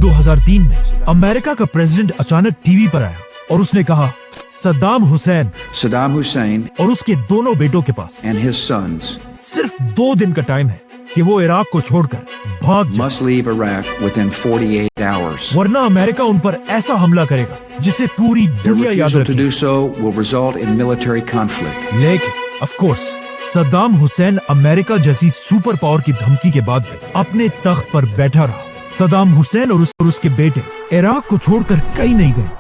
2003 में अमेरिका का प्रेसिडेंट अचानक टीवी पर आया और उसने कहा सद्दाम हुसैन और उसके दोनों बेटों के पास and his sons सिर्फ 2 दिन का टाइम है कि वो इराक को छोड़कर भाग जाए, must leave Iraq within 48 hours. वरना अमेरिका उन पर ऐसा हमला करेगा जिसे पूरी Their दुनिया याद refusal to रखेगी। do so will result in military conflict. लेकिन of course Saddam Hussain America जैसी सुपर पावर की धमकी के बाद भी अपने तख्त पर बैठा रहा। सद्दाम हुसैन और उसके बेटे इराक को छोड़कर कहीं नहीं गए।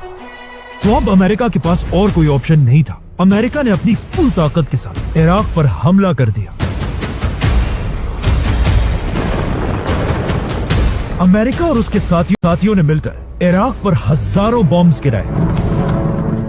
तो अब अमेरिका के पास और कोई ऑप्शन नहीं था। अमेरिका ने अपनी फुल ताकत के साथ इराक पर हमला कर दिया। अमेरिका और उसके साथियों ने मिलकर इराक पर हजारों बॉम्ब्स गिराए।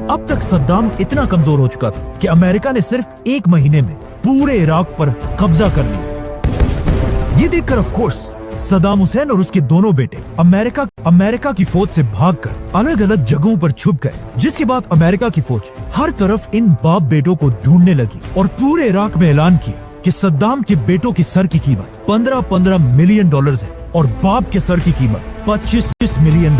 अब तक सद्दाम इतना कमजोर हो चुका था कि अमेरिका ने सिर्फ 1 महीने में पूरे इराक पर कब्जा कर लिया। ये देखकर ऑफ कोर्स सद्दाम हुसैन और उसके दोनों बेटे अमेरिका की फौज से भागकर अलग अलग जगहों पर छुप गए, जिसके बाद अमेरिका की फौज हर तरफ इन बाप बेटों को ढूंढने लगी और पूरे इराक में ऐलान किया कि सद्दाम के बेटों की सर की कीमत $15 मिलियन है और बाप के सर की कीमत $25 मिलियन।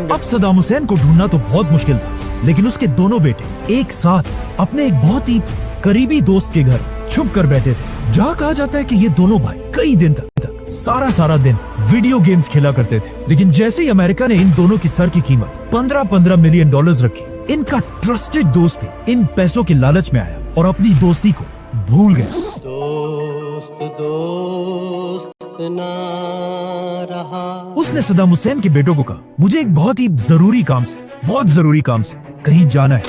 अब सद्दाम हुसैन को ढूंढना तो बहुत मुश्किल था, लेकिन उसके दोनों बेटे एक साथ अपने एक बहुत ही करीबी दोस्त के घर छुप कर बैठे थे, जहाँ कहा जाता है कि ये दोनों भाई कई दिन तक सारा दिन वीडियो गेम्स खेला करते थे। लेकिन जैसे ही अमेरिका ने इन दोनों की सर की कीमत $15 मिलियन रखी, इनका ट्रस्टेड दोस्त भी इन पैसों के लालच में आया और अपनी दोस्ती को भूल गया। दोस्त ना रहा। उसने सद्दाम हुसैन के बेटों को कहा, मुझे एक बहुत जरूरी काम से कहीं जाना है।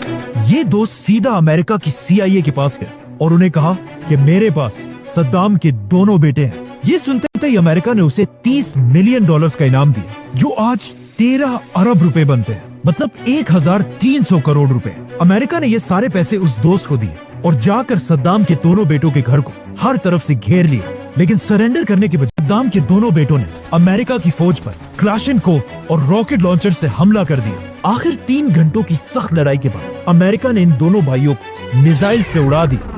ये दोस्त सीधा अमेरिका की CIA के पास गए और उन्हें कहा कि मेरे पास सद्दाम के दोनों बेटे हैं। ये सुनते ही अमेरिका ने उसे $30 मिलियन का इनाम दिया, जो आज 13 अरब रुपए बनते हैं, मतलब 1300 करोड़ रुपए। अमेरिका ने ये सारे पैसे उस दोस्त को दिए और जाकर सद्दाम के दोनों बेटों के घर को हर तरफ से घेर लिया। लेकिन सरेंडर करने के बजाय सद्दाम के दोनों बेटों ने अमेरिका की फौज पर क्लाशनकोफ और रॉकेट लॉन्चर से हमला कर दिया। आखिर 3 घंटों की सख्त लड़ाई के बाद अमेरिका ने इन दोनों भाइयों को मिसाइल से उड़ा दिया